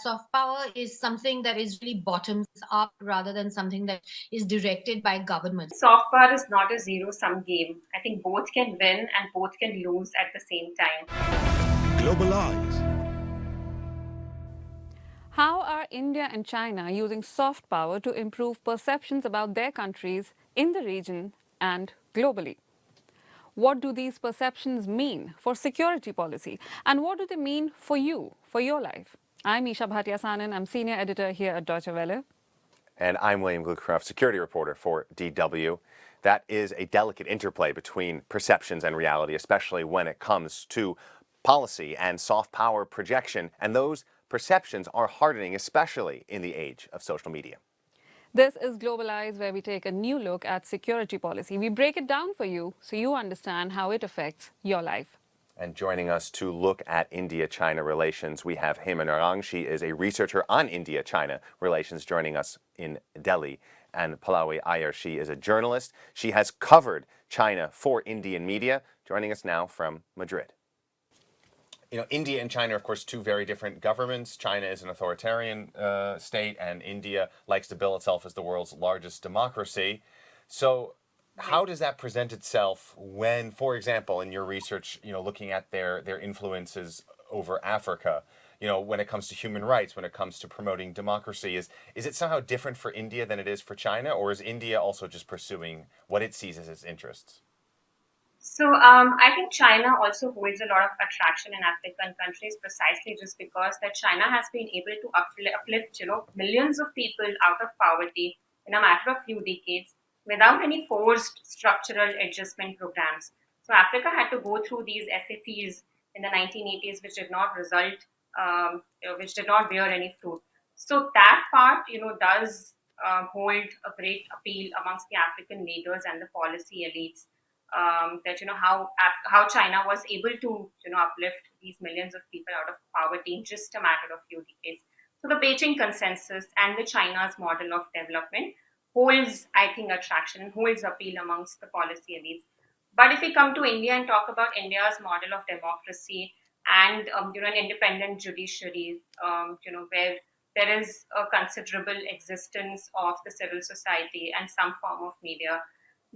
soft power is something that is really bottoms up rather than something that is directed by governments. Soft power is not a zero sum game. I think both can win and both can lose at the same time. Globalize. How are India and China using soft power to improve perceptions about their countries in the region and globally? What do these perceptions mean for security policy? And what do they mean for you, for your life? I'm Isha Bhatia Sanan. I'm senior editor here at Deutsche Welle. And I'm William Glucroft, security reporter for DW. That is a delicate interplay between perceptions and reality, especially when it comes to policy and soft power projection. And those perceptions are hardening, especially in the age of social media. This is Globalize, where we take a new look at security policy. We break it down for you so you understand how it affects your life. And joining us to look at India-China relations, we have Hema Narang. She is a researcher on India-China relations, joining us in Delhi. And Pallavi Aiyar, she is a journalist. She has covered China for Indian media, joining us now from Madrid. You know, India and China are, of course, two very different governments. China is an authoritarian state, and India likes to bill itself as the world's largest democracy. So how does that present itself when, for example, in your research, looking at their influences over Africa, when it comes to human rights, when it comes to promoting democracy, is it somehow different for India than it is for China, or is India also just pursuing what it sees as its interests? So I think China also holds a lot of attraction in African countries precisely just because that China has been able to uplift millions of people out of poverty in a matter of few decades without any forced structural adjustment programs. So Africa had to go through these SAPs in the 1980s, which did not which did not bear any fruit. So that part, does hold a great appeal amongst the African leaders and the policy elites. That how China was able to uplift these millions of people out of poverty in just a matter of few decades. So the Beijing consensus and the China's model of development holds, I think, attraction and holds appeal amongst the policy elites. But if we come to India and talk about India's model of democracy and an independent judiciary, where there is a considerable existence of the civil society and some form of media,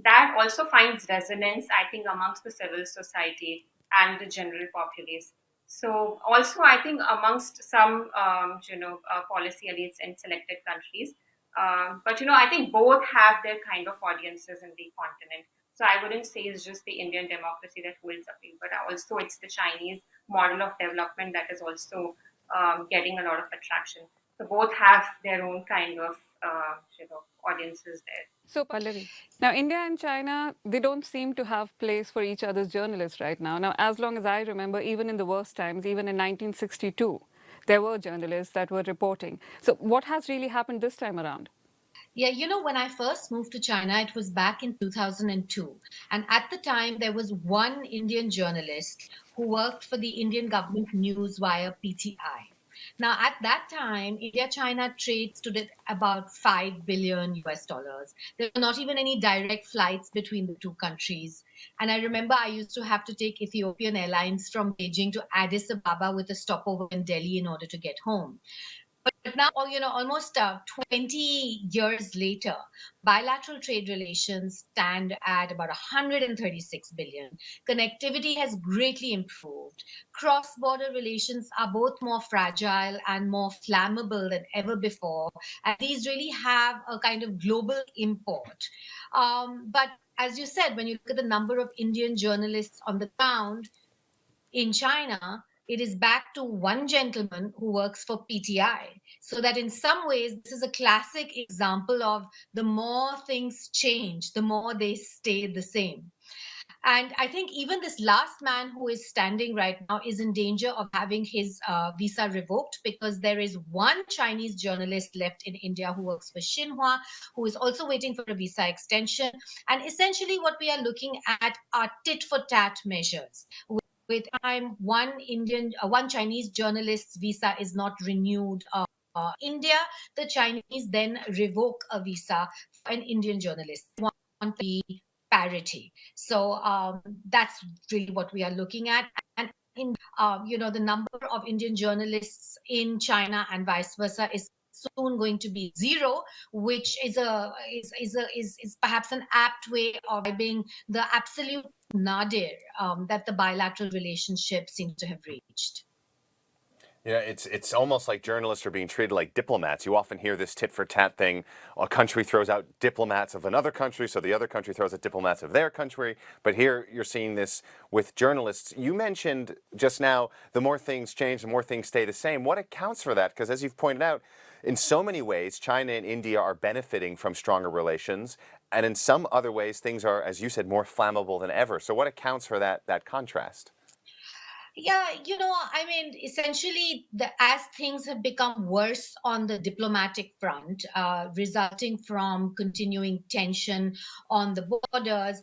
that also finds resonance, I think, amongst the civil society and the general populace. So also, I think, amongst some, policy elites in selected countries. But, I think both have their kind of audiences in the continent. So I wouldn't say it's just the Indian democracy that holds appeal, but also it's the Chinese model of development that is also getting a lot of attraction. So both have their own kind of, audiences there. So, Pallavi, now India and China, they don't seem to have place for each other's journalists right now. Now, as long as I remember, even in the worst times, even in 1962, there were journalists that were reporting. So what has really happened this time around? Yeah, when I first moved to China, it was back in 2002. And at the time, there was one Indian journalist who worked for the Indian government news via PTI. Now, at that time, India-China trade stood at about 5 billion US dollars. There were not even any direct flights between the two countries. And I remember I used to have to take Ethiopian Airlines from Beijing to Addis Ababa with a stopover in Delhi in order to get home. But now, almost 20 years later, bilateral trade relations stand at about 136 billion. Connectivity has greatly improved. Cross-border relations are both more fragile and more flammable than ever before. And these really have a kind of global import. But as you said, when you look at the number of Indian journalists on the ground in China, it is back to one gentleman who works for PTI. So that in some ways, this is a classic example of the more things change, the more they stay the same. And I think even this last man who is standing right now is in danger of having his visa revoked because there is one Chinese journalist left in India who works for Xinhua, who is also waiting for a visa extension. And essentially what we are looking at are tit-for-tat measures. With time, one Chinese journalist's visa is not renewed. India, the Chinese then revoke a visa for an Indian journalist. They want the parity. So that's really what we are looking at. And the number of Indian journalists in China and vice versa is soon going to be zero, which is perhaps an apt way of describing the absolute nadir that the bilateral relationship seems to have reached. Yeah, it's almost like journalists are being treated like diplomats. You often hear this tit for tat thing. A country throws out diplomats of another country, so the other country throws out diplomats of their country. But here you're seeing this with journalists. You mentioned just now the more things change, the more things stay the same. What accounts for that? Because as you've pointed out, in so many ways, China and India are benefiting from stronger relations. And in some other ways, things are, as you said, more flammable than ever. So what accounts for that contrast? Yeah, I mean, essentially, as things have become worse on the diplomatic front, resulting from continuing tension on the borders,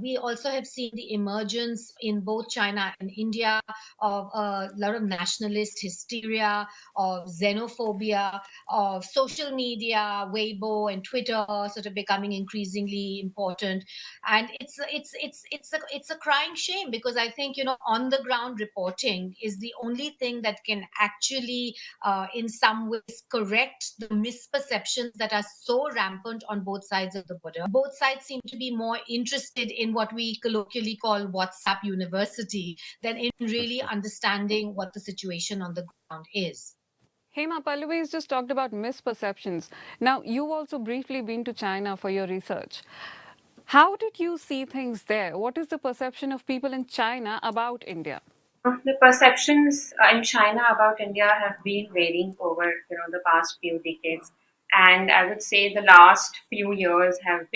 we also have seen the emergence in both China and India of a lot of nationalist hysteria, of xenophobia, of social media, Weibo and Twitter sort of becoming increasingly important. And it's a crying shame, because I think, on the ground reporting is the only thing that can actually in some ways correct the misperceptions that are so rampant on both sides of the border. Both sides seem to be more interested in what we colloquially call WhatsApp university than in really understanding what the situation on the ground is. Hema, Pallavi has just talked about misperceptions. Now, you've also briefly been to China for your research. How did you see things there? What is the perception of people in China about India? The perceptions in China about India have been varying over the past few decades, and I would say the last few years have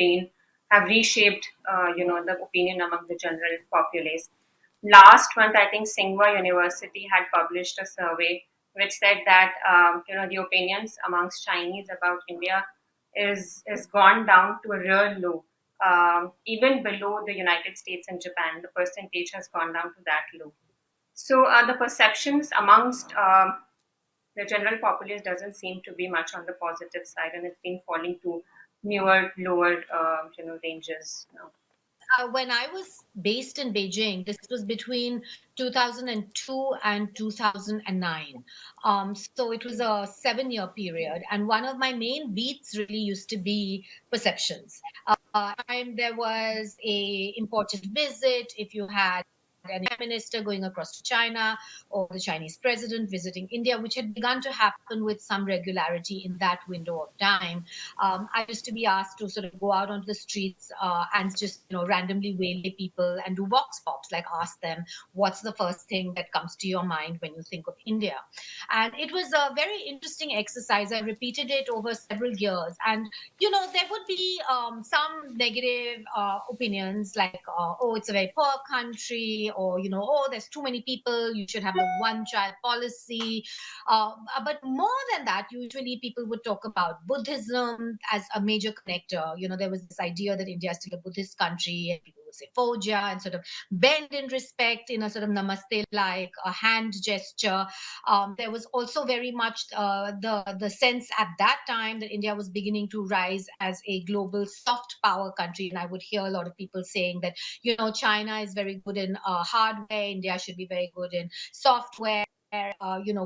reshaped the opinion among the general populace. Last month, I think Tsinghua University had published a survey which said that the opinions amongst Chinese about India is gone down to a real low. Even below the United States and Japan, the percentage has gone down to that low. So the perceptions amongst the general populace doesn't seem to be much on the positive side, and it's been falling to newer, lower, ranges now. When I was based in Beijing, this was between 2002 and 2009. So it was a 7-year period. And one of my main beats really used to be perceptions. And there was a important visit, if you had an prime minister going across to China or the Chinese president visiting India, which had begun to happen with some regularity in that window of time. I used to be asked to sort of go out onto the streets and just randomly waylay people and do vox pops, like ask them what's the first thing that comes to your mind when you think of India. And it was a very interesting exercise. I repeated it over several years, and there would be some negative opinions like, oh, it's a very poor country, or oh, there's too many people, you should have the one child policy. But more than that, usually people would talk about Buddhism as a major connector. There was this idea that India is still a Buddhist country, and people would say Foja and sort of bend in respect in a sort of namaste like a hand gesture. There was also very much the sense at that time that India was beginning to rise as a global soft power country, and I would hear a lot of people saying that China is very good in hardware, India should be very good in software.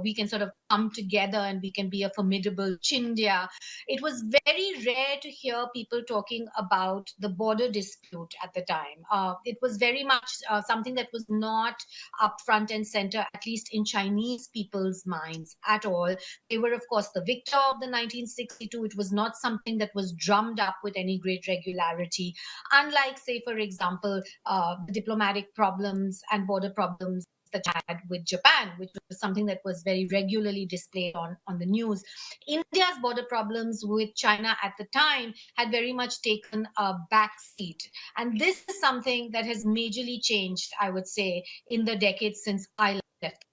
We can sort of come together and we can be a formidable Chindia. It was very rare to hear people talking about the border dispute at the time. It was very much something that was not up front and center, at least in Chinese people's minds at all. They were, of course, the victor of the 1962. It was not something that was drummed up with any great regularity, unlike, say, for example, the diplomatic problems and border problems that had with Japan, which was something that was very regularly displayed on the news. India's border problems with China at the time had very much taken a back seat. And this is something that has majorly changed, I would say, in the decades since I left.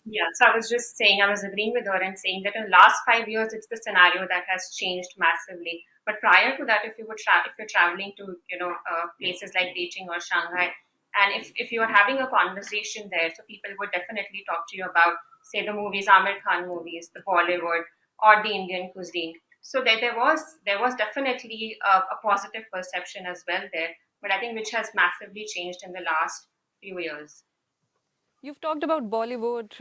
Yeah, so I was just saying, I was agreeing with her and saying that in the last 5 years, it's the scenario that has changed massively. But prior to that, if you're traveling to places like Beijing or Shanghai, and if you are having a conversation there, so people would definitely talk to you about, say, the movies, Amir Khan movies, the Bollywood, or the Indian cuisine. So there was definitely a positive perception as well there, but I think which has massively changed in the last few years. You've talked about Bollywood,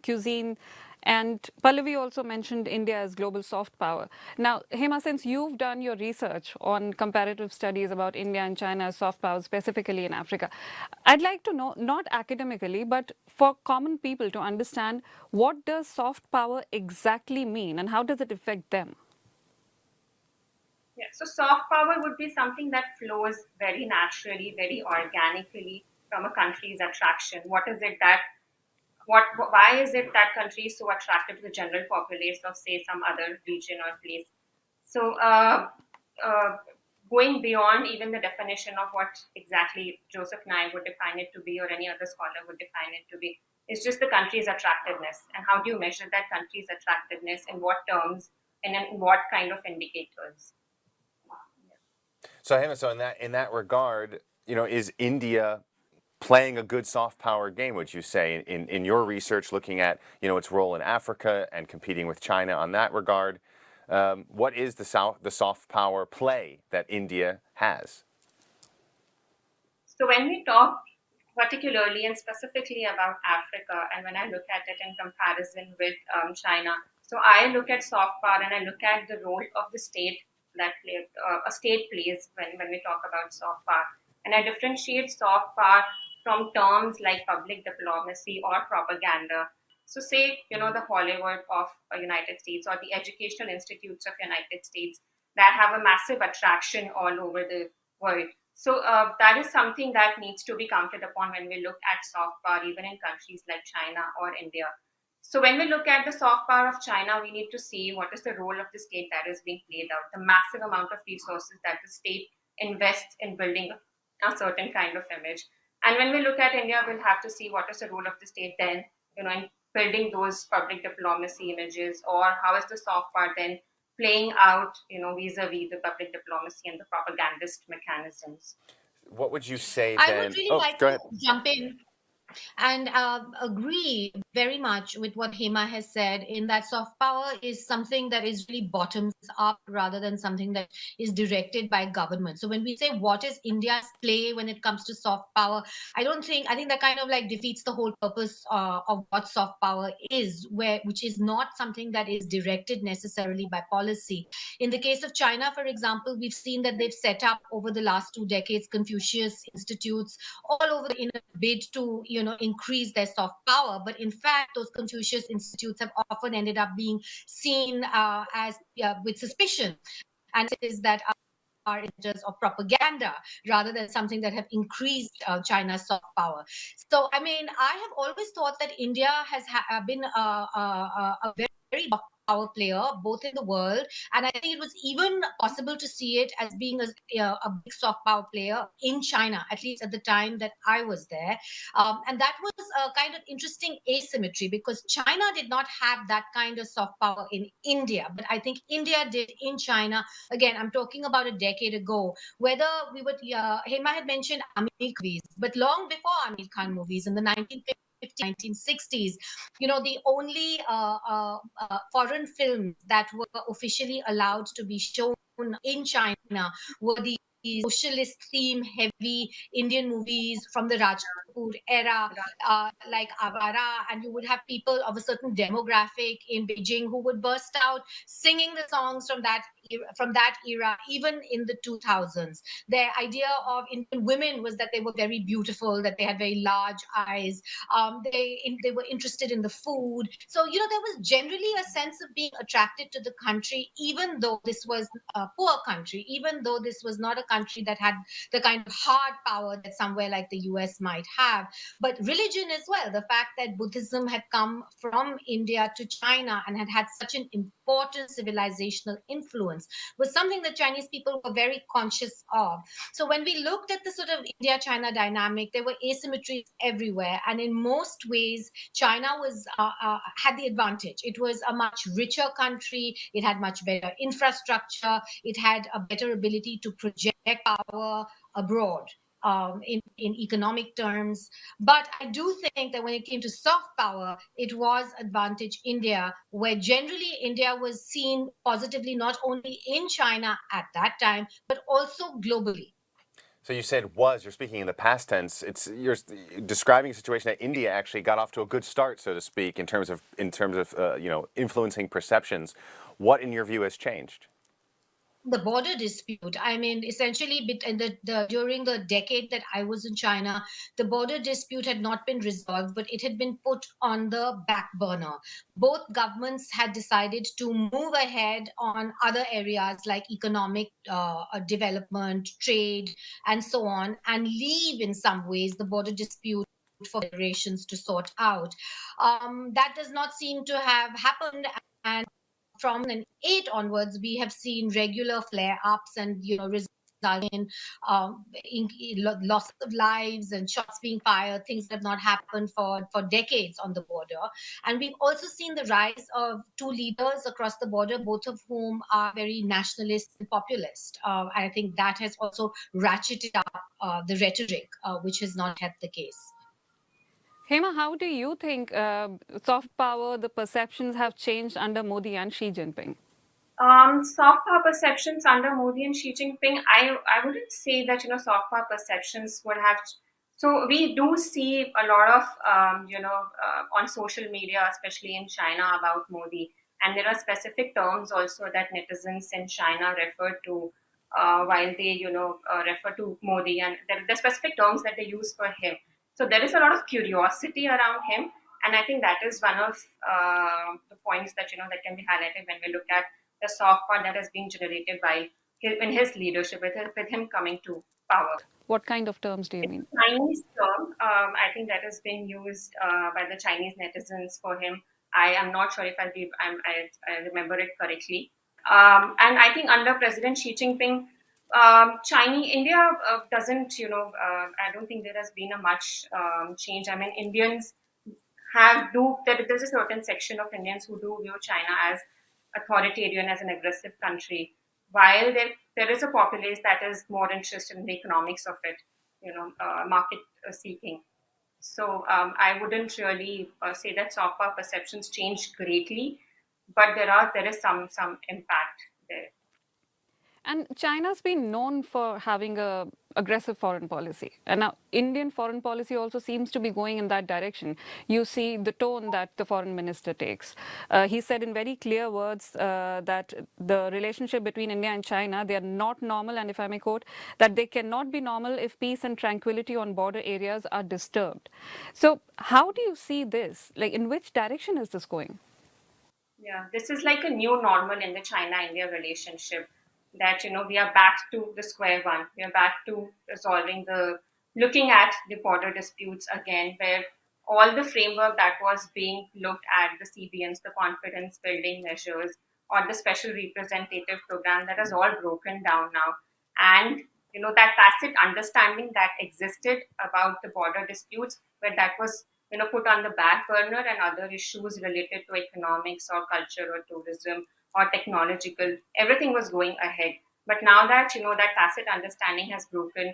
cuisine, and Pallavi also mentioned India as global soft power. Now, Hema, since you've done your research on comparative studies about India and China as soft power, specifically in Africa, I'd like to know, not academically, but for common people to understand, what does soft power exactly mean and how does it affect them? Yeah, so soft power would be something that flows very naturally, very organically from a country's attraction. What is it that why is it that country is so attractive to the general populace of say some other region or place? So uh, going beyond even the definition of what exactly Joseph Nye would define it to be or any other scholar would define it to be, is just the country's attractiveness. And how do you measure that country's attractiveness, in what terms, and in what kind of indicators? So, Hema, so in that regard, is India playing a good soft power game? Would you say in your research, looking at its role in Africa and competing with China on that regard? What is the soft power play that India has? So when we talk particularly and specifically about Africa, and when I look at it in comparison with China, so I look at soft power and I look at the role of the state that a state plays when we talk about soft power, and I differentiate soft power from terms like public diplomacy or propaganda. So say the Hollywood of United States or the educational institutes of United States that have a massive attraction all over the world. So that is something that needs to be counted upon when we look at soft power, even in countries like China or India. So when we look at the soft power of China, we need to see what is the role of the state that is being played out, the massive amount of resources that the state invests in building a certain kind of image. And when we look at India, we'll have to see what is the role of the state then, in building those public diplomacy images, or how is the soft power then playing out, vis-a-vis the public diplomacy and the propagandist mechanisms. What would you say I would then? really Oh, like go to ahead. jump in and agree very much with what Hema has said, in that soft power is something that is really bottoms up rather than something that is directed by government. So when we say what is India's play when it comes to soft power, I think that kind of like defeats the whole purpose of what soft power is, which is not something that is directed necessarily by policy. In the case of China, for example, we've seen that they've set up over the last 2 decades Confucius institutes all over in a bid to increase their soft power. But in fact, those Confucius institutes have often ended up being seen as with suspicion, and it is that are images of propaganda rather than something that have increased China's soft power. So, I mean, I have always thought that India has been a very soft power player both in the world, and I think it was even possible to see it as being a big soft power player in China, at least at the time that I was there. And that was a kind of interesting asymmetry, because China did not have that kind of soft power in India, but I think India did in China. Again, I'm talking about a decade ago. Whether we would, Hema had mentioned Amir movies, but long before Amir Khan movies in the 1950s, 1960s, the only foreign films that were officially allowed to be shown in China were the socialist theme heavy Indian movies from the Raj Kapoor era, like Avara, and you would have people of a certain demographic in Beijing who would burst out singing the songs from that era, even in the 2000s. Their idea of Indian women was that they were very beautiful, that they had very large eyes. They were interested in the food. So there was generally a sense of being attracted to the country, even though this was a poor country, even though this was not a country that had the kind of hard power that somewhere like the US might have. But religion as well, the fact that Buddhism had come from India to China and had had such an important civilizational influence, was something that Chinese people were very conscious of. So when we looked at the sort of India-China dynamic, there were asymmetries everywhere, and in most ways, China had the advantage. It was a much richer country. It had much better infrastructure. It had a better ability to project power abroad. In economic terms. But I do think that when it came to soft power, it was advantage India, where generally India was seen positively not only in China at that time, but also globally. So you said was. You're speaking in the past tense. You're describing a situation that India actually got off to a good start, so to speak, in terms of influencing perceptions. What, in your view, has changed? The border dispute. I mean, essentially, during the decade that I was in China, the border dispute had not been resolved, but it had been put on the back burner. Both governments had decided to move ahead on other areas like economic development, trade, and so on, and leave in some ways the border dispute for federations to sort out. That does not seem to have happened, and from 2008 onwards, we have seen regular flare-ups and resulting in loss of lives and shots being fired, things that have not happened for decades on the border. And we've also seen the rise of two leaders across the border, both of whom are very nationalist and populist. I think that has also ratcheted up the rhetoric, which has not had the case. Hema, how do you think soft power, the perceptions have changed under Modi and Xi Jinping? Soft power perceptions under Modi and Xi Jinping, I wouldn't say that soft power perceptions would have. So we do see a lot of on social media, especially in China, about Modi, and there are specific terms also that netizens in China refer to while they refer to Modi, and there are specific terms that they use for him. So there is a lot of curiosity around him, and I think that is one of the points that that can be highlighted when we look at the soft power that has been generated by in his leadership, with him coming to power. What kind of terms do you It's mean? a Chinese term. I think that has been used by the Chinese netizens for him. I am not sure if I remember it correctly. And I think under President Xi Jinping, India doesn't, I don't think there has been a much change. I mean, Indians there's a certain section of Indians who do view China as authoritarian, as an aggressive country, while there is a populace that is more interested in the economics of it, market seeking. So I wouldn't really say that soft power perceptions changed greatly, but there is some impact there. And China's been known for having a aggressive foreign policy. And now Indian foreign policy also seems to be going in that direction. You see the tone that the foreign minister takes. He said in very clear words that the relationship between India and China, they are not normal, and if I may quote, that they cannot be normal if peace and tranquility on border areas are disturbed. So how do you see this? Like, in which direction is this going? Yeah, this is like a new normal in the China-India relationship. That we are back to the square one. We are back to looking at the border disputes again, where all the framework that was being looked at, the CBMs, the confidence building measures, or the special representative program, that is all broken down now. And that tacit understanding that existed about the border disputes, where that was put on the back burner, and other issues related to economics or culture or tourism or technological, everything was going ahead. But now that that tacit understanding has broken,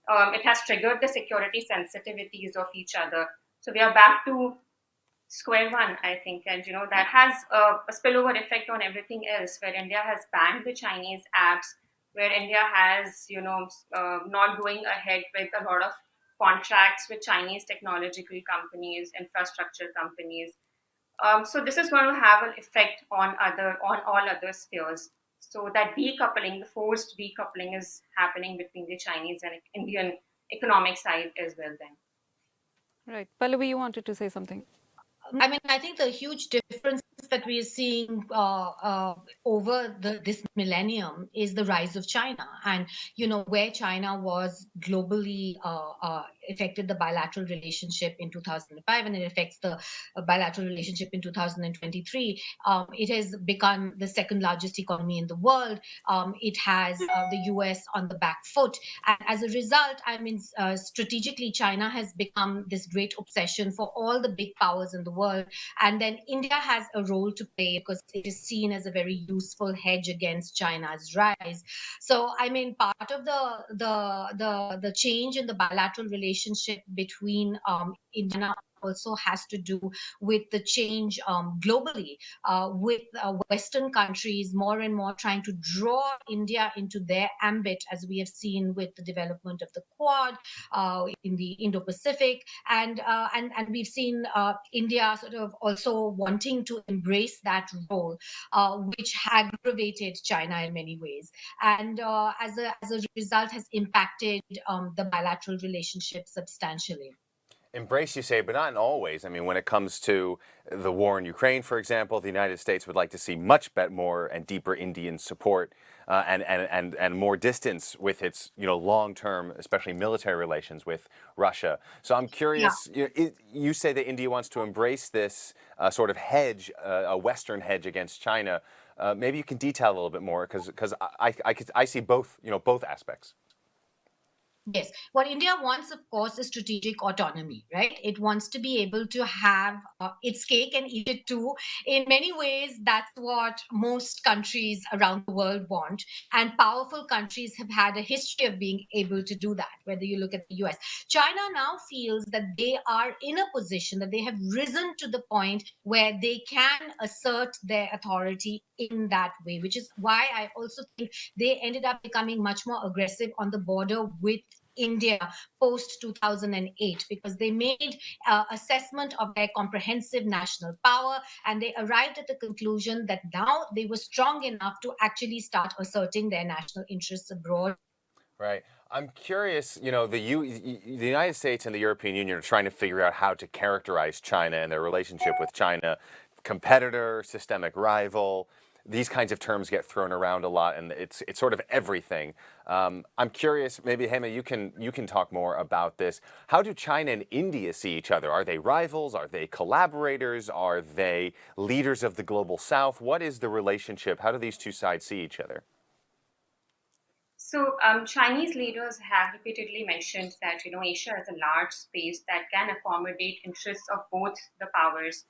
it has triggered the security sensitivities of each other. So we are back to square one, I think, and that has a spillover effect on everything else, where India has banned the Chinese apps, where India has not going ahead with a lot of contracts with Chinese technological companies, infrastructure companies. So this is going to have an effect on all other spheres. So that decoupling, the forced decoupling, is happening between the Chinese and Indian economic side as well. Then, Right. Pallavi, you wanted to say something. I mean, I think the huge difference that we are seeing over this millennium is the rise of China, and where China was globally affected the bilateral relationship in 2005, and it affects the bilateral relationship in 2023. It has become the second largest economy in the world. It has the US on the back foot, and as a result, I mean, strategically, China has become this great obsession for all the big powers in the world. And then India has a role to play because it is seen as a very useful hedge against China's rise. So, I mean, part of the change in the bilateral relationship between India also has to do with the change globally, with Western countries more and more trying to draw India into their ambit, as we have seen with the development of the Quad in the Indo-Pacific, and we've seen India sort of also wanting to embrace that role, which aggravated China in many ways, and as a result has impacted the bilateral relationship substantially. Embrace, you say, but not in all ways. I mean, when it comes to the war in Ukraine, for example, the United States would like to see much more and deeper Indian support and more distance with its long-term, especially military relations with Russia. So I'm Yeah. curious. You say that India wants to embrace this sort of hedge, a Western hedge against China. Maybe you can detail a little bit more because I see both aspects. Yes. What India wants, of course, is strategic autonomy, right? It wants to be able to have its cake and eat it too. In many ways, that's what most countries around the world want. And powerful countries have had a history of being able to do that, whether you look at the US. China now feels that they are in a position that they have risen to the point where they can assert their authority in that way, which is why I also think they ended up becoming much more aggressive on the border with India post 2008, because they made assessment of their comprehensive national power, and they arrived at the conclusion that now they were strong enough to actually start asserting their national interests abroad. Right. I'm curious, the United States and the European Union are trying to figure out how to characterize China and their relationship with China. Competitor, systemic rival, these kinds of terms get thrown around a lot, and it's sort of everything. I'm curious, maybe Hema, you can talk more about this. How do China and India see each other? Are they rivals? Are they collaborators? Are they leaders of the global South? What is the relationship? How do these two sides see each other? So, Chinese leaders have repeatedly mentioned that Asia is a large space that can accommodate interests of both the powers,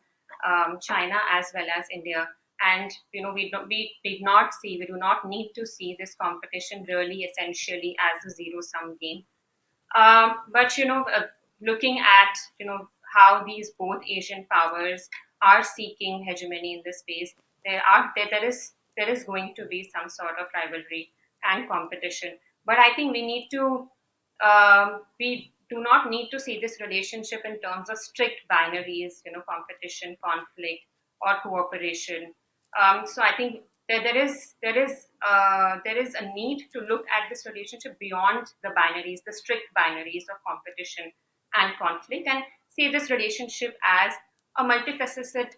China as well as India. And we do not need to see this competition really essentially as a zero sum game. But looking at how these both Asian powers are seeking hegemony in this space, there is going to be some sort of rivalry and competition. But I think we do not need to see this relationship in terms of strict binaries, competition, conflict, or cooperation. So I think there is a need to look at this relationship beyond the binaries, the strict binaries of competition and conflict, and see this relationship as a multifaceted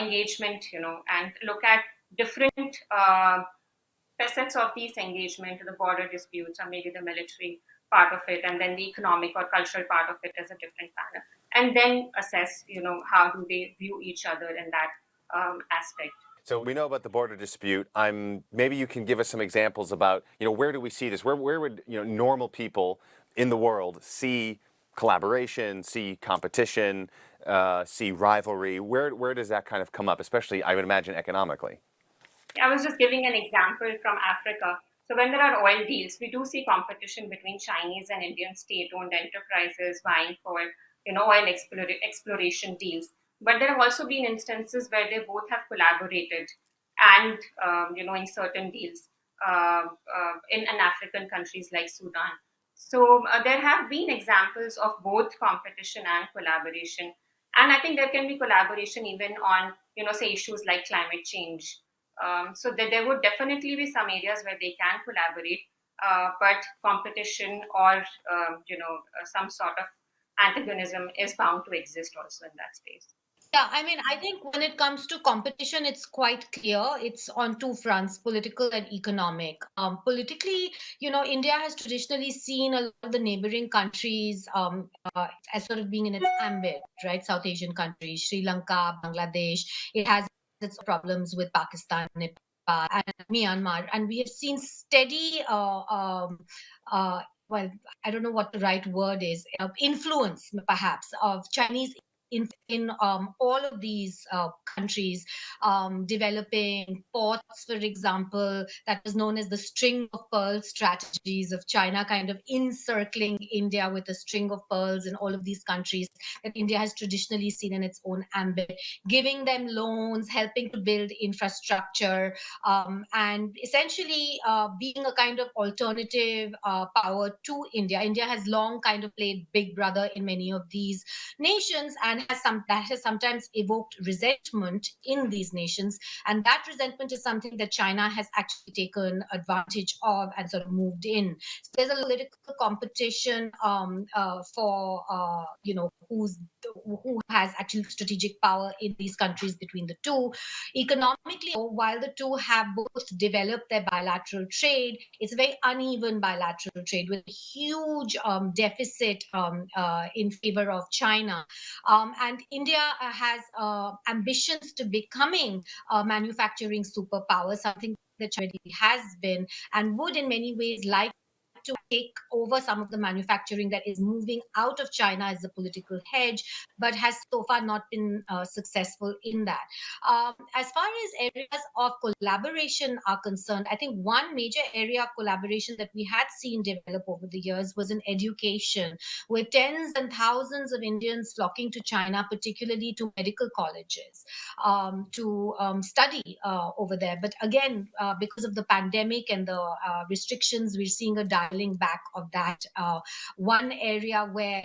engagement, and look at different facets of these engagement, the border disputes, or maybe the military part of it, and then the economic or cultural part of it as a different manner, and then assess, how do they view each other in that aspect. So we know about the border dispute. Maybe you can give us some examples about, where do we see this? Where would, normal people in the world see collaboration, see competition, see rivalry? Where does that kind of come up, especially, I would imagine, economically? I was just giving an example from Africa. So when there are oil deals, we do see competition between Chinese and Indian state-owned enterprises vying for, oil exploration deals. But there have also been instances where they both have collaborated, and in certain deals in African countries like Sudan. So there have been examples of both competition and collaboration, and I think there can be collaboration even on say issues like climate change. So there would definitely be some areas where they can collaborate, but competition or some sort of antagonism is bound to exist also in that space. Yeah, I mean, I think when it comes to competition, it's quite clear. It's on two fronts, political and economic. Politically, India has traditionally seen a lot of the neighboring countries as sort of being in its ambit, right? South Asian countries, Sri Lanka, Bangladesh. It has its problems with Pakistan, Nepal, and Myanmar. And we have seen steady, well, I don't know what the right word is, influence perhaps of Chinese in all of these countries, developing ports, for example, that was known as the string of pearls strategies of China, kind of encircling India with a string of pearls in all of these countries that India has traditionally seen in its own ambit, giving them loans, helping to build infrastructure, and essentially being a kind of alternative power to India. India has long kind of played big brother in many of these nations, and that has sometimes evoked resentment in these nations. And that resentment is something that China has actually taken advantage of and sort of moved in. So there's a political competition for who has actually strategic power in these countries between the two. Economically, while the two have both developed their bilateral trade, it's a very uneven bilateral trade with a huge deficit in favor of China. And India has ambitions to becoming a manufacturing superpower, something that China really has been and would in many ways like to take over some of the manufacturing that is moving out of China as a political hedge, but has so far not been successful in that. As far as areas of collaboration are concerned, I think one major area of collaboration that we had seen develop over the years was in education, with tens and thousands of Indians flocking to China, particularly to medical colleges, to study over there. But again, because of the pandemic and the restrictions, we're seeing a dialing back of that. One area where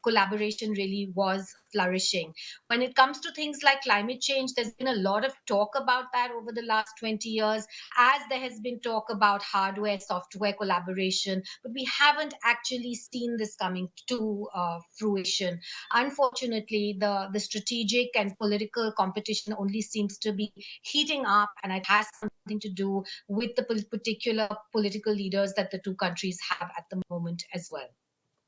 collaboration really was flourishing. When it comes to things like climate change, there's been a lot of talk about that over the last 20 years, as there has been talk about hardware, software collaboration, but we haven't actually seen this coming to fruition. Unfortunately, the strategic and political competition only seems to be heating up, and it has something to do with the particular political leaders that the two countries have at the moment as well.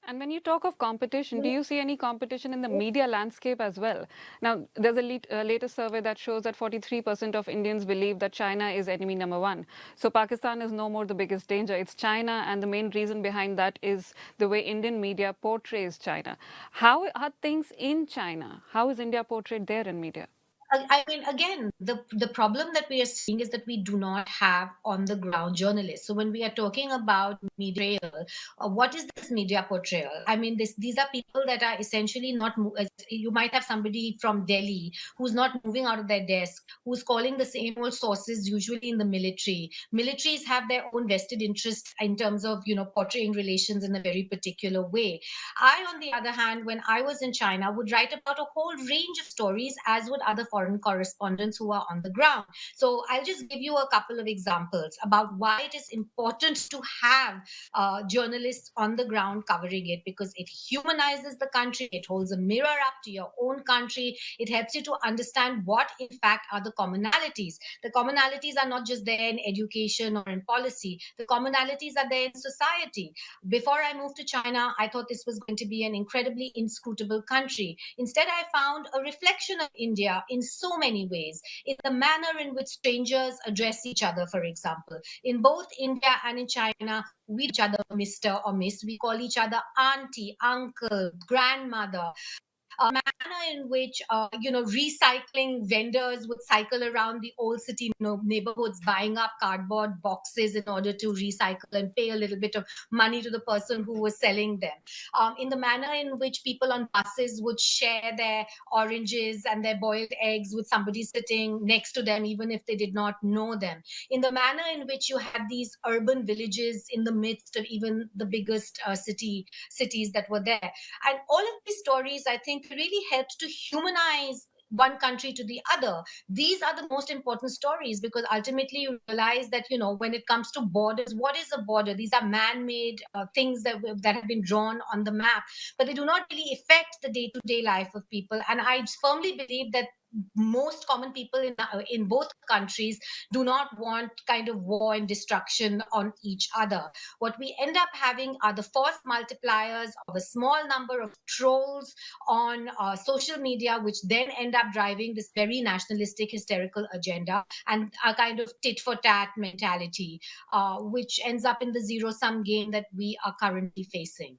And when you talk of competition, do you see any competition in the media landscape as well? Now, there's a latest survey that shows that 43% of Indians believe that China is enemy number one. So Pakistan is no more the biggest danger. It's China, and the main reason behind that is the way Indian media portrays China. How are things in China? How is India portrayed there in media? I mean, again, the problem that we are seeing is that we do not have on the ground journalists. So when we are talking about media portrayal, what is this media portrayal? I mean, these are people that are essentially not. You might have somebody from Delhi who's not moving out of their desk, who's calling the same old sources, usually in the military. Militaries have their own vested interest in terms of portraying relations in a very particular way. I, on the other hand, when I was in China, would write about a whole range of stories, as would other foreign correspondents who are on the ground. So I'll just give you a couple of examples about why it is important to have journalists on the ground covering it, because it humanizes the country, it holds a mirror up to your own country, it helps you to understand what, in fact, are the commonalities. The commonalities are not just there in education or in policy, the commonalities are there in society. Before I moved to China, I thought this was going to be an incredibly inscrutable country. Instead, I found a reflection of India in so many ways, in the manner in which strangers address each other, for example. In both India and in China, we call each other Mr. or Miss. We call each other auntie, uncle, grandmother. A manner in which recycling vendors would cycle around the old city neighborhoods buying up cardboard boxes in order to recycle and pay a little bit of money to the person who was selling them. In the manner in which people on buses would share their oranges and their boiled eggs with somebody sitting next to them, even if they did not know them. In the manner in which you had these urban villages in the midst of even the biggest cities that were there. And all of these stories, I think, really helped to humanize one country to the other. These are the most important stories, because ultimately you realize that when it comes to borders, what is a border? These are man-made things that have been drawn on the map, but they do not really affect the day-to-day life of people. And I firmly believe that most common people in both countries do not want kind of war and destruction on each other. What we end up having are the force multipliers of a small number of trolls on social media, which then end up driving this very nationalistic, hysterical agenda and a kind of tit for tat mentality, which ends up in the zero sum game that we are currently facing.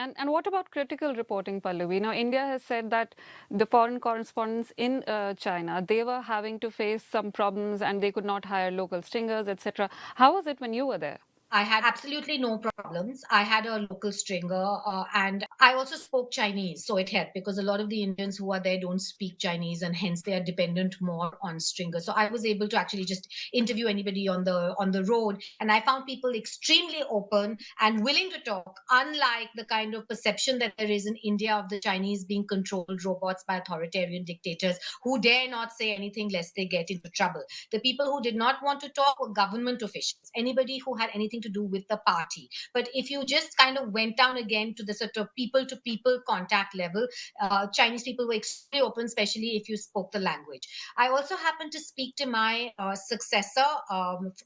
And what about critical reporting, Pallavi? Now, India has said that the foreign correspondents in China, they were having to face some problems and they could not hire local stingers, etc. How was it when you were there? I had absolutely no problems. I had a local stringer, and I also spoke Chinese, so it helped because a lot of the Indians who are there don't speak Chinese, and hence they are dependent more on stringers. So I was able to actually just interview anybody on the road, and I found people extremely open and willing to talk. Unlike the kind of perception that there is in India of the Chinese being controlled robots by authoritarian dictators who dare not say anything lest they get into trouble. The people who did not want to talk were government officials, anybody who had anything to do with the party. But if you just kind of went down again to the sort of people to people contact level, Chinese people were extremely open, especially if you spoke the language. I also happened to speak to my successor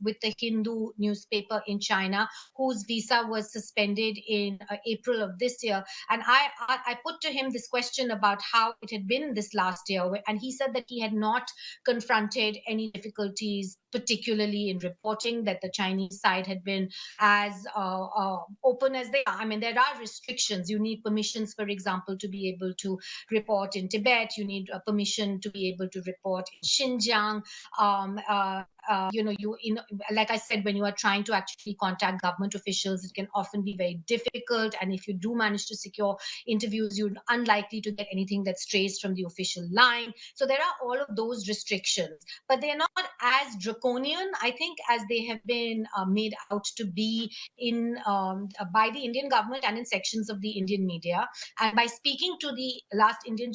with the Hindu newspaper in China, whose visa was suspended in April of this year. And I put to him this question about how it had been this last year. And he said that he had not confronted any difficulties, particularly in reporting, that the Chinese side had been as open as they are. I mean, there are restrictions. You need permissions, for example, to be able to report in Tibet. You need permission to be able to report in Xinjiang. Like I said, when you are trying to actually contact government officials, it can often be very difficult. And if you do manage to secure interviews, you're unlikely to get anything that strays from the official line. So there are all of those restrictions, but they're not as draconian, I think, as they have been made out to be in by the Indian government and in sections of the Indian media. And by speaking to the Indian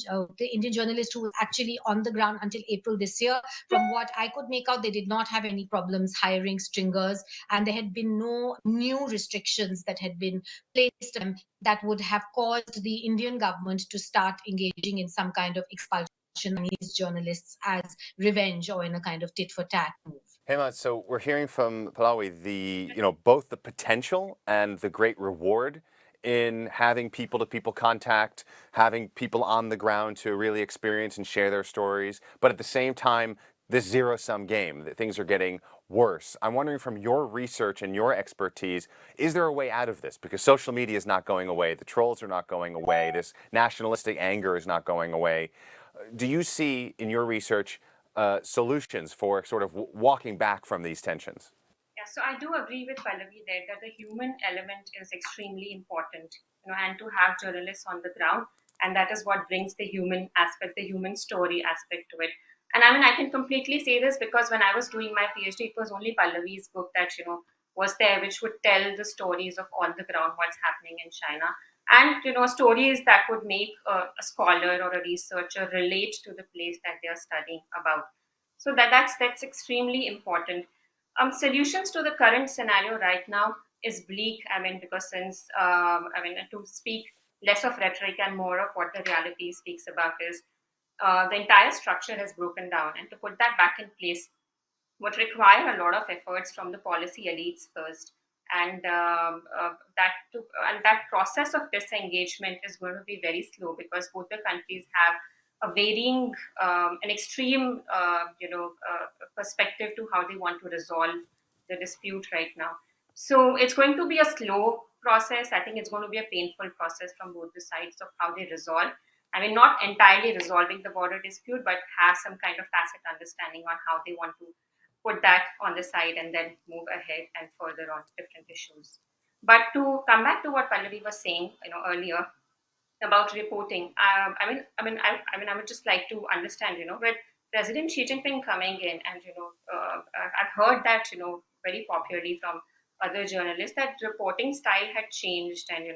journalist who was actually on the ground until April this year, from what I could make out, they did not have any problems hiring stringers, and there had been no new restrictions that had been placed on them that would have caused the Indian government to start engaging in some kind of expulsion of Chinese journalists as revenge or in a kind of tit for tat move. Hema, so we're hearing from Pallavi both the potential and the great reward in having people-to-people contact, having people on the ground to really experience and share their stories, but at the same time, this zero-sum game, that things are getting worse. I'm wondering, from your research and your expertise, is there a way out of this? Because social media is not going away, the trolls are not going away, this nationalistic anger is not going away. Do you see in your research solutions for sort of walking back from these tensions? Yeah, so I do agree with Pallavi there that the human element is extremely important, and to have journalists on the ground, and that is what brings the human aspect, the human story aspect to it. And I mean, I can completely say this because when I was doing my PhD, it was only Pallavi's book that was there, which would tell the stories of on the ground what's happening in China, and stories that would make a scholar or a researcher relate to the place that they are studying about. So that's extremely important. Solutions to the current scenario right now is bleak. I mean, because since to speak less of rhetoric and more of what the reality speaks about is the entire structure has broken down, and to put that back in place would require a lot of efforts from the policy elites first, and that process of disengagement is going to be very slow because both the countries have a varying, an extreme, perspective to how they want to resolve the dispute right now. So it's going to be a slow process. I think it's going to be a painful process from both the sides of how they resolve. I mean, not entirely resolving the border dispute, but have some kind of tacit understanding on how they want to put that on the side and then move ahead and further on different issues. But to come back to what Pallavi was saying, earlier about reporting, I would just like to understand, with President Xi Jinping coming in, and I've heard that very popularly from other journalists that reporting style had changed, and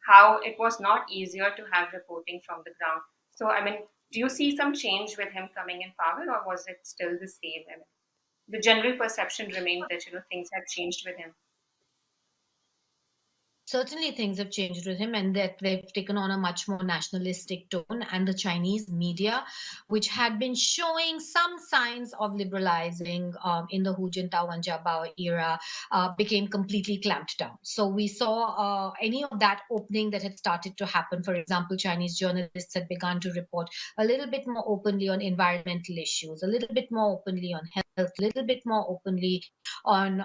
how it was not easier to have reporting from the ground. So, I mean, do you see some change with him coming in power, or was it still the same? I mean, the general perception remained that things have changed with him. Certainly things have changed with him, and that they've taken on a much more nationalistic tone. And the Chinese media, which had been showing some signs of liberalizing in the Hu Jintao and Jiabao era, became completely clamped down. So we saw any of that opening that had started to happen. For example, Chinese journalists had begun to report a little bit more openly on environmental issues, a little bit more openly on health, a little bit more openly on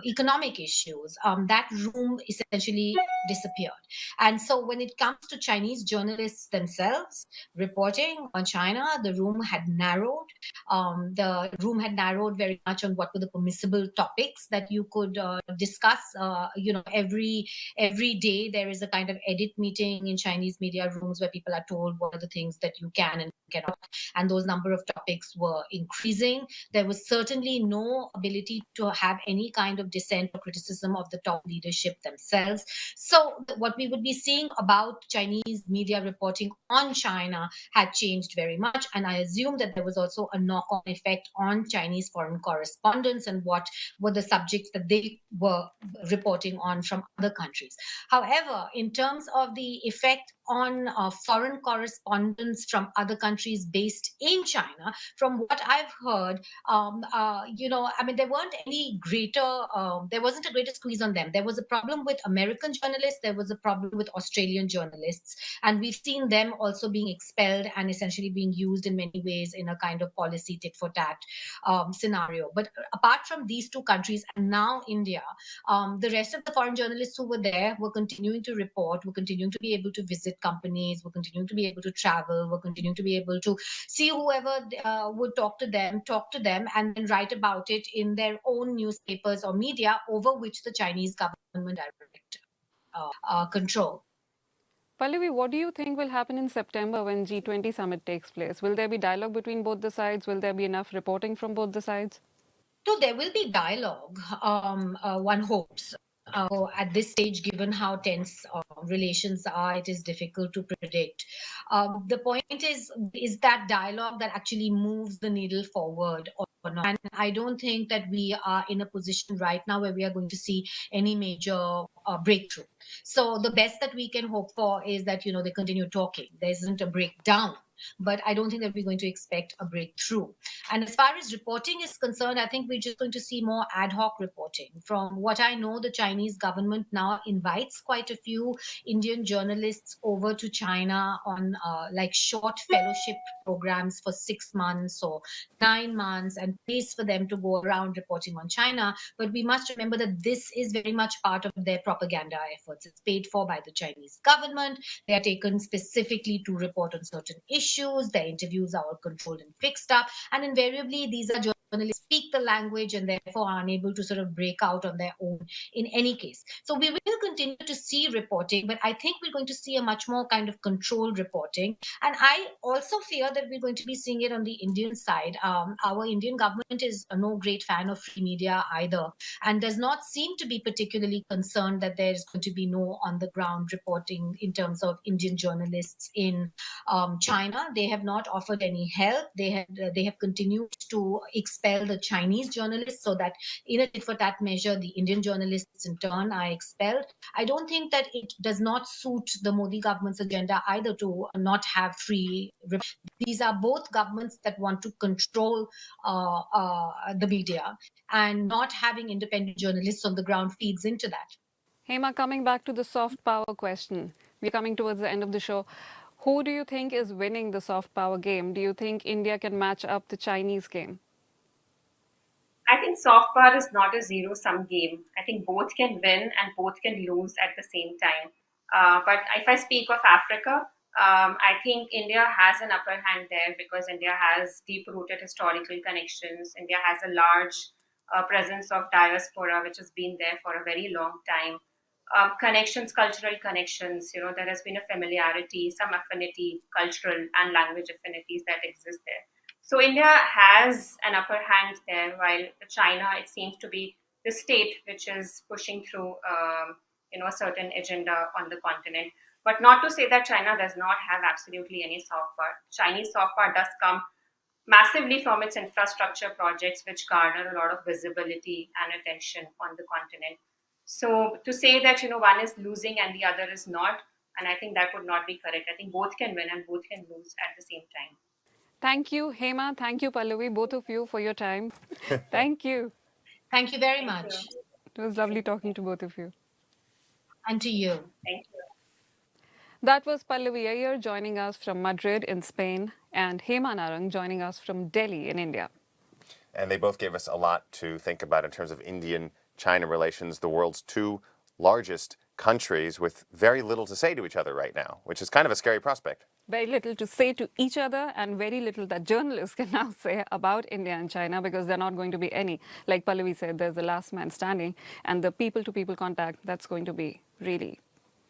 economic issues. That room essentially essentially disappeared. And so when it comes to Chinese journalists themselves reporting on China, the room had narrowed. The room had narrowed very much on what were the permissible topics that you could discuss. Every day there is a kind of edit meeting in Chinese media rooms where people are told what are the things that you can and cannot, and those number of topics were increasing. There was certainly no ability to have any kind of dissent or criticism of the top leadership themselves. So what we would be seeing about Chinese media reporting on China had changed very much, and I assume that there was also a knock-on effect on Chinese foreign correspondents and what were the subjects that they were reporting on from other countries. However, in terms of the effect on foreign correspondents from other countries based in China, from what I've heard, there wasn't a greater squeeze on them. There was a problem with American journalists, there was a problem with Australian journalists, and we've seen them also being expelled and essentially being used in many ways in a kind of policy tit for tat scenario. But apart from these two countries and now India, the rest of the foreign journalists who were there were continuing to report, were continuing to be able to visit companies, were continuing to be able to travel, were continuing to be able to see whoever would talk to them, and then write about it in their own newspapers or media over which the Chinese government direct control. Pallavi, what do you think will happen in September when G20 summit takes place? Will there be dialogue between both the sides? Will there be enough reporting from both the sides? So there will be dialogue, one hopes. At this stage, given how tense relations are, it is difficult to predict. The point is that dialogue that actually moves the needle forward or not. And I don't think that we are in a position right now where we are going to see any major breakthrough. So the best that we can hope for is that, they continue talking. There isn't a breakdown, but I don't think that we're going to expect a breakthrough. And as far as reporting is concerned, I think we're just going to see more ad hoc reporting. From what I know, the Chinese government now invites quite a few Indian journalists over to China on like short fellowship programs for 6 months or 9 months, and pays for them to go around reporting on China. But we must remember that this is very much part of their propaganda efforts. It's paid for by the Chinese government. They are taken specifically to report on certain issues. Their interviews are all controlled and fixed up. And invariably, these are journalists speak the language and therefore are unable to sort of break out on their own in any case. So we will continue to see reporting, but I think we're going to see a much more kind of controlled reporting. And I also fear that we're going to be seeing it on the Indian side. Our Indian government is no great fan of free media either, and does not seem to be particularly concerned that there's going to be no on the ground reporting in terms of Indian journalists in China. They have not offered any help. They have continued to expel the Chinese journalists, so that in a tit for tat measure, the Indian journalists in turn are expelled. I don't think that it does not suit the Modi government's agenda either to not have free. These are both governments that want to control the media, and not having independent journalists on the ground feeds into that. Hema, coming back to the soft power question, we're coming towards the end of the show. Who do you think is winning the soft power game? Do you think India can match up the Chinese game? I think soft power is not a zero sum game. I think both can win and both can lose at the same time. But if I speak of Africa, I think India has an upper hand there because India has deep rooted historical connections. India has a large presence of diaspora, which has been there for a very long time. Connections, cultural connections, there has been a familiarity, some affinity, cultural and language affinities that exist there. So India has an upper hand there, while China, it seems to be the state which is pushing through, a certain agenda on the continent. But not to say that China does not have absolutely any soft power. Chinese soft power does come massively from its infrastructure projects, which garner a lot of visibility and attention on the continent. So to say that one is losing and the other is not, and I think that would not be correct. I think both can win and both can lose at the same time. Thank you, Hema. Thank you, Pallavi, both of you, for your time. Thank you. Thank you very Thank much. you. It was lovely talking to both of you. And to you. Thank you. That was Pallavi Aiyar joining us from Madrid in Spain, and Hema Narang joining us from Delhi in India. And they both gave us a lot to think about in terms of Indian-China relations, the world's two largest countries with very little to say to each other right now, which is kind of a scary prospect. Very little to say to each other, and very little that journalists can now say about India and China, because there are not going to be any. Like Pallavi said, there's the last man standing, and the people-to-people contact, that's going to be really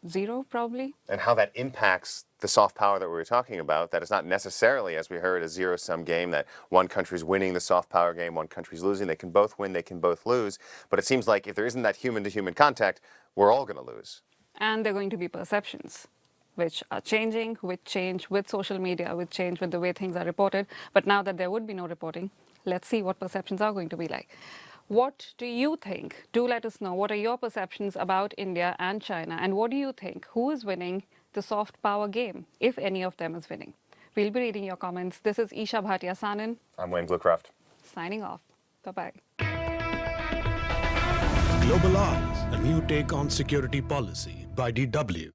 zero, probably. And how that impacts the soft power that we were talking about, that is not necessarily, as we heard, a zero-sum game, that one country's winning the soft power game, one country's losing. They can both win, they can both lose. But it seems like if there isn't that human-to-human contact, we're all going to lose. And there are going to be perceptions, which are changing, which change with social media, which change with the way things are reported. But now that there would be no reporting, let's see what perceptions are going to be like. What do you think? Do let us know. What are your perceptions about India and China? And what do you think? Who is winning the soft power game, if any of them is winning? We'll be reading your comments. This is Isha, Bhatia, Sanan. I'm Wayne Glucroft. Signing off. Bye-bye. Global Eyes, a new take on security policy by DW.